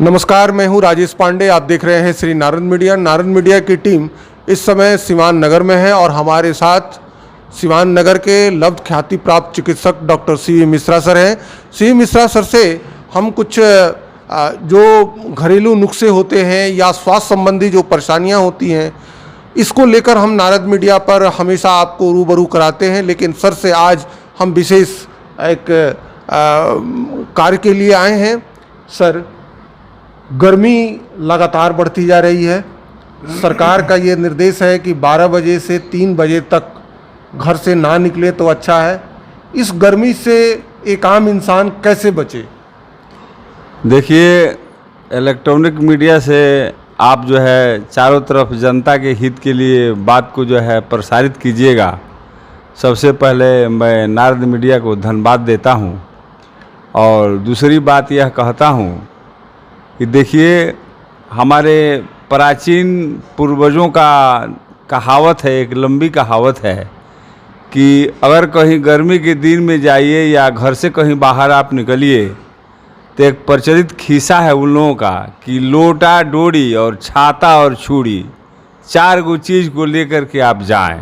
नमस्कार, मैं हूं राजेश पांडे। आप देख रहे हैं श्री नारद मीडिया। नारद मीडिया की टीम इस समय सिवान नगर में है और हमारे साथ सिवान नगर के लब्ध ख्याति प्राप्त चिकित्सक डॉक्टर सी मिश्रा सर हैं। सी मिश्रा सर से हम कुछ जो घरेलू नुस्खे होते हैं या स्वास्थ्य संबंधी जो परेशानियां होती हैं, इसको लेकर हम नारद मीडिया पर हमेशा आपको रूबरू कराते हैं। लेकिन सर से आज हम विशेष एक कार्य के लिए आए हैं। सर, गर्मी लगातार बढ़ती जा रही है। सरकार का ये निर्देश है कि 12 बजे से 3 बजे तक घर से ना निकले तो अच्छा है। इस गर्मी से एक आम इंसान कैसे बचे? देखिए, इलेक्ट्रॉनिक मीडिया से आप जो है चारों तरफ जनता के हित के लिए बात को जो है प्रसारित कीजिएगा। सबसे पहले मैं नारद मीडिया को धन्यवाद देता हूं और दूसरी बात यह कहता हूं कि देखिए, हमारे प्राचीन पूर्वजों का कहावत है, एक लंबी कहावत है कि अगर कहीं गर्मी के दिन में जाइए या घर से कहीं बाहर आप निकलिए तो एक प्रचलित खिस्सा है उन लोगों का कि लोटा डोरी और छाता और छुरी 4 गो चीज़ को लेकर के आप जाएं।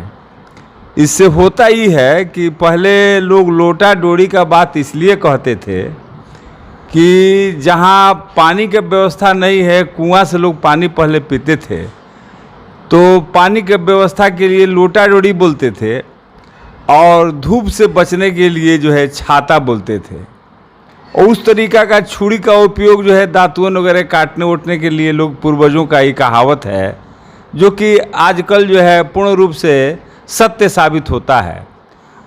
इससे होता ही है कि पहले लोग लोटा डोरी का बात इसलिए कहते थे कि जहाँ पानी की व्यवस्था नहीं है, कुआं से लोग पानी पहले पीते थे, तो पानी की व्यवस्था के लिए लोटा डोरी बोलते थे और धूप से बचने के लिए जो है छाता बोलते थे। और उस तरीका का छुरी का उपयोग जो है दातुन वगैरह काटने उठने के लिए लोग पूर्वजों का ही कहावत है, जो कि आजकल जो है पूर्ण रूप से सत्य साबित होता है।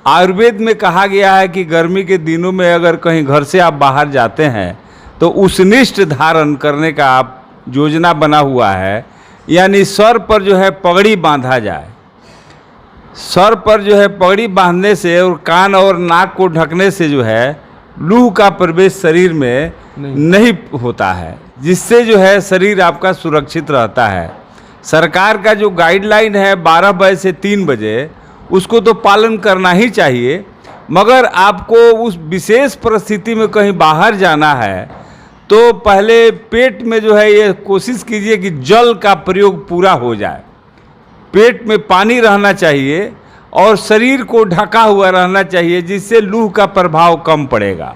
आयुर्वेद में कहा गया है कि गर्मी के दिनों में अगर कहीं घर से आप बाहर जाते हैं तो उष्णिष्ठ धारण करने का आप योजना बना हुआ है, यानी सर पर जो है पगड़ी बांधा जाए। सर पर जो है पगड़ी बांधने से और कान और नाक को ढकने से जो है लू का प्रवेश शरीर में नहीं होता है, जिससे जो है शरीर आपका सुरक्षित रहता है। सरकार का जो गाइडलाइन है 12 बजे से 3 बजे, उसको तो पालन करना ही चाहिए, मगर आपको उस विशेष परिस्थिति में कहीं बाहर जाना है तो पहले पेट में जो है ये कोशिश कीजिए कि जल का प्रयोग पूरा हो जाए। पेट में पानी रहना चाहिए और शरीर को ढका हुआ रहना चाहिए, जिससे लू का प्रभाव कम पड़ेगा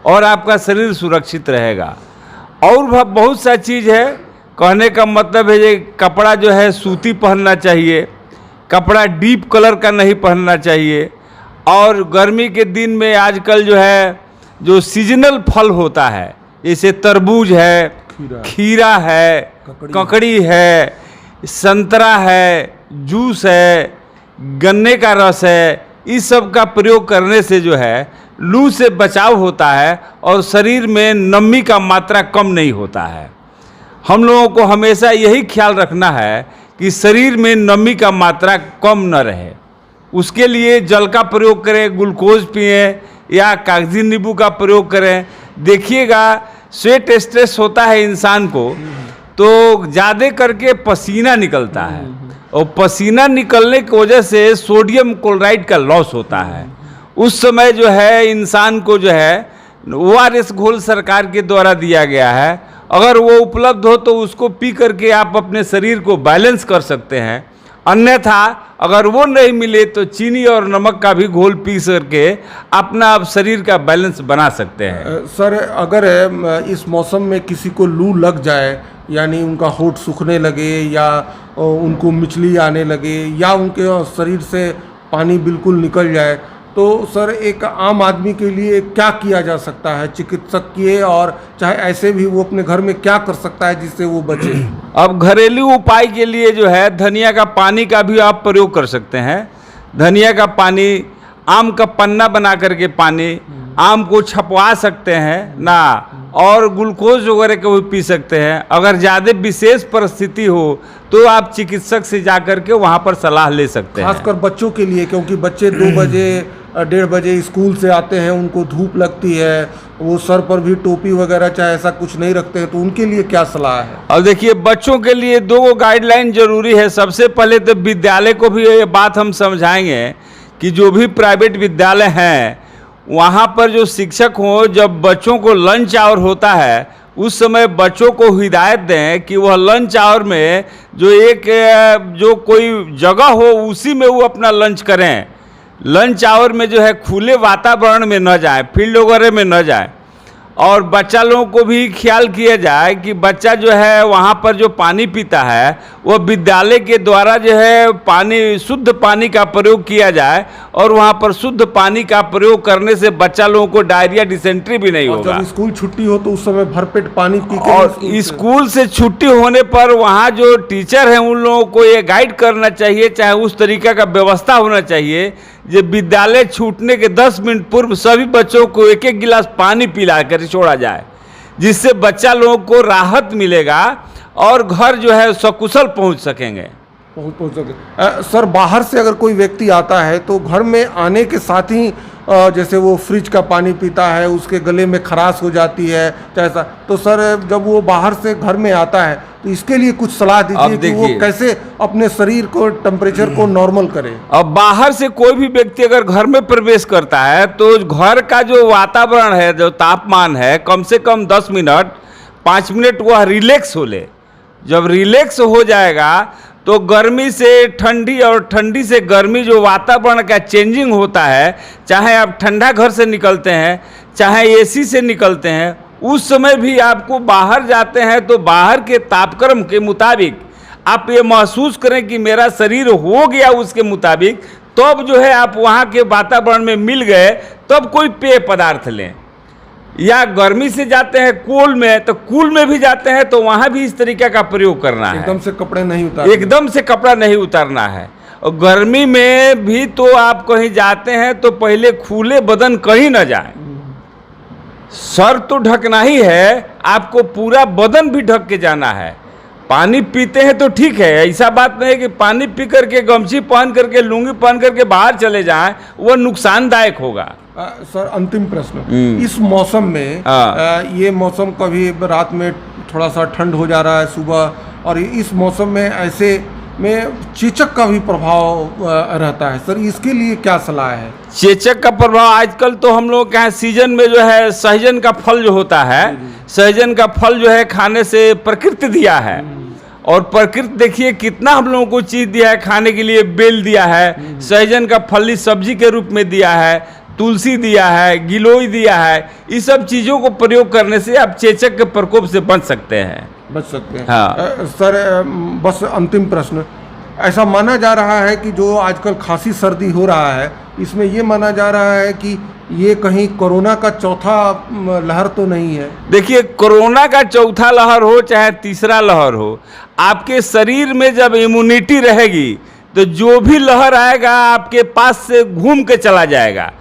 और आपका शरीर सुरक्षित रहेगा। और बहुत सा चीज़ है, कहने का मतलब है ये कपड़ा जो है सूती पहनना चाहिए, कपड़ा डीप कलर का नहीं पहनना चाहिए। और गर्मी के दिन में आजकल जो है जो सीजनल फल होता है, जैसे तरबूज है, खीरा है, ककड़ी है, संतरा है, जूस है, गन्ने का रस है, इस सब का प्रयोग करने से जो है लू से बचाव होता है और शरीर में नमी का मात्रा कम नहीं होता है। हम लोगों को हमेशा यही ख्याल रखना है कि शरीर में नमी का मात्रा कम न रहे। उसके लिए जल का प्रयोग करें, ग्लूकोज पिएं या कागजी नींबू का प्रयोग करें। देखिएगा, स्वेट स्ट्रेस होता है इंसान को तो ज़्यादा करके पसीना निकलता है और पसीना निकलने की वजह से सोडियम क्लोराइड का लॉस होता है। उस समय जो है इंसान को जो है ORS घोल सरकार के द्वारा दिया गया है, अगर वो उपलब्ध हो तो उसको पी करके आप अपने शरीर को बैलेंस कर सकते हैं। अन्यथा अगर वो नहीं मिले तो चीनी और नमक का भी घोल पी करके अपना आप शरीर का बैलेंस बना सकते हैं। सर, अगर इस मौसम में किसी को लू लग जाए, यानी उनका होंठ सूखने लगे या उनको मिचली आने लगे या उनके शरीर से पानी बिल्कुल निकल जाए, तो सर एक आम आदमी के लिए क्या किया जा सकता है? चिकित्सक किए और चाहे ऐसे भी वो अपने घर में क्या कर सकता है जिससे वो बचे? अब घरेलू उपाय के लिए जो है धनिया का पानी का भी आप प्रयोग कर सकते हैं। धनिया का पानी, आम का पन्ना बना करके पानी, आम को छपवा सकते हैं ना, और ग्लूकोज वगैरह को भी पी सकते हैं। अगर ज़्यादा विशेष परिस्थिति हो तो आप चिकित्सक से जा कर के वहाँ पर सलाह ले सकते हैं। खासकर बच्चों के लिए, क्योंकि बच्चे 2 बजे 1:30 बजे स्कूल से आते हैं, उनको धूप लगती है, वो सर पर भी टोपी वगैरह चाहे ऐसा कुछ नहीं रखते हैं, तो उनके लिए क्या सलाह है? अब देखिए, बच्चों के लिए 2 गाइडलाइन जरूरी है। सबसे पहले तो विद्यालय को भी ये बात हम समझाएंगे कि जो भी प्राइवेट विद्यालय हैं वहाँ पर जो शिक्षक हों, जब बच्चों को लंच आवर होता है उस समय बच्चों को हिदायत दें कि वह लंच आवर में जो कोई जगह हो उसी में वो अपना लंच करें। लंच आवर में जो है खुले वातावरण में न जाए, फील्ड वगैरह में न जाए। और बच्चा लोगों को भी ख्याल किया जाए कि बच्चा जो है वहाँ पर जो पानी पीता है वह विद्यालय के द्वारा जो है शुद्ध पानी का प्रयोग किया जाए, और वहाँ पर शुद्ध पानी का प्रयोग करने से बच्चा लोगों को डायरिया डिसेंट्री भी नहीं होगा। जब स्कूल छुट्टी हो तो उस समय भरपेट पानी पी के, और स्कूल से छुट्टी होने पर वहाँ जो टीचर हैं उन लोगों को ये गाइड करना चाहिए, चाहे उस तरीका का व्यवस्था होना चाहिए जो विद्यालय छूटने के 10 मिनट पूर्व सभी बच्चों को एक एक गिलास पानी पिला कर छोड़ा जाए, जिससे बच्चा लोगों को राहत मिलेगा और घर जो है सकुशल पहुंच सकेंगे। पहुंच सके। सर, बाहर से अगर कोई व्यक्ति आता है तो घर में आने के साथ ही जैसे वो फ्रिज का पानी पीता है, उसके गले में खराश हो जाती है ऐसा, तो सर जब वो बाहर से घर में आता है तो इसके लिए कुछ सलाह दीजिए कि वो कैसे अपने शरीर को टेम्परेचर को नॉर्मल करे। अब बाहर से कोई भी व्यक्ति अगर घर में प्रवेश करता है तो घर का जो वातावरण है, जो तापमान है, कम से कम 10 मिनट 5 मिनट वह रिलैक्स हो ले। जब रिलैक्स हो जाएगा तो गर्मी से ठंडी और ठंडी से गर्मी जो वातावरण का चेंजिंग होता है, चाहे आप ठंडा घर से निकलते हैं चाहे एसी से निकलते हैं, उस समय भी आपको बाहर जाते हैं तो बाहर के तापक्रम के मुताबिक आप ये महसूस करें कि मेरा शरीर हो गया उसके मुताबिक, तब जो है आप वहाँ के वातावरण में मिल गए तब कोई पेय पदार्थ लें। या गर्मी से जाते हैं कूल में, तो कूल में भी जाते हैं तो वहाँ भी इस तरीके का प्रयोग करना है। एकदम से कपड़े नहीं उतारना, एकदम से कपड़ा नहीं उतारना है। और गर्मी में भी तो आप कहीं जाते हैं तो पहले खुले बदन कहीं ना जाए। सर तो ढकना ही है, आपको पूरा बदन भी ढक के जाना है। पानी पीते हैं तो ठीक है, ऐसा बात नहीं है कि पानी पी करके गमछी पहन करके लुंगी पहन करके बाहर चले जाएं, वह नुकसानदायक होगा। सर, अंतिम प्रश्न, इस मौसम में ये मौसम कभी रात में थोड़ा सा ठंड हो जा रहा है सुबह, और इस मौसम में ऐसे में चेचक का भी प्रभाव रहता है, सर इसके लिए क्या सलाह है? चेचक का प्रभाव आजकल तो हम लोग के यहाँ सीजन में जो है सहजन का फल जो होता है, सहजन का फल जो है खाने से प्रकृति दिया है। और प्रकृति देखिए कितना हम लोगों को चीज़ दिया है खाने के लिए। बेल दिया है, सहजन का फली सब्जी के रूप में दिया है, तुलसी दिया है, गिलोय दिया है। इस सब चीज़ों को प्रयोग करने से आप चेचक के प्रकोप से बच सकते हैं। हाँ। सर, बस अंतिम प्रश्न, ऐसा माना जा रहा है कि जो आजकल खांसी सर्दी हो रहा है, इसमें ये माना जा रहा है कि ये कहीं कोरोना का चौथा लहर तो नहीं है? देखिए, कोरोना का चौथा लहर हो चाहे तीसरा लहर हो, आपके शरीर में जब इम्यूनिटी रहेगी तो जो भी लहर आएगा आपके पास से घूम के चला जाएगा।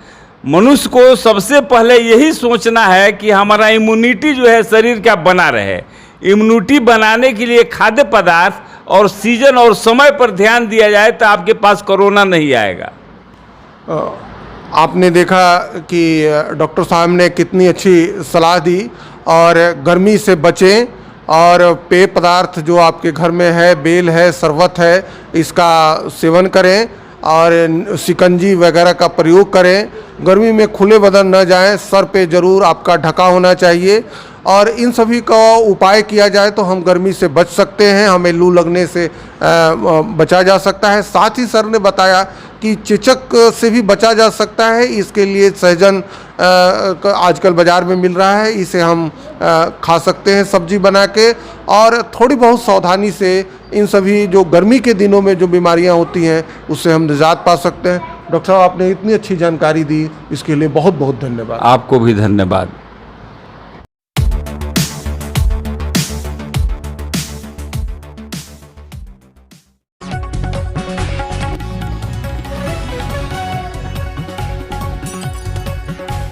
मनुष्य को सबसे पहले यही सोचना है कि हमारा इम्यूनिटी जो है शरीर का बना रहे। इम्यूनिटी बनाने के लिए खाद्य पदार्थ और सीजन और समय पर ध्यान दिया जाए तो आपके पास कोरोना नहीं आएगा। आपने देखा कि डॉक्टर साहब ने कितनी अच्छी सलाह दी, और गर्मी से बचें, और पेय पदार्थ जो आपके घर में है, बेल है, शरबत है, इसका सेवन करें, और शिकंजी वगैरह का प्रयोग करें। गर्मी में खुले बदन न जाएं, सर पे ज़रूर आपका ढका होना चाहिए, और इन सभी का उपाय किया जाए तो हम गर्मी से बच सकते हैं, हमें लू लगने से बचा जा सकता है। साथ ही सर ने बताया कि चेचक से भी बचा जा सकता है। इसके लिए सहजन आजकल बाज़ार में मिल रहा है, इसे हम खा सकते हैं सब्जी बना के, और थोड़ी बहुत सावधानी से इन सभी जो गर्मी के दिनों में जो बीमारियां होती हैं उससे हम निजात पा सकते हैं। डॉक्टर साहब, आपने इतनी अच्छी जानकारी दी, इसके लिए बहुत बहुत धन्यवाद। आपको भी धन्यवाद।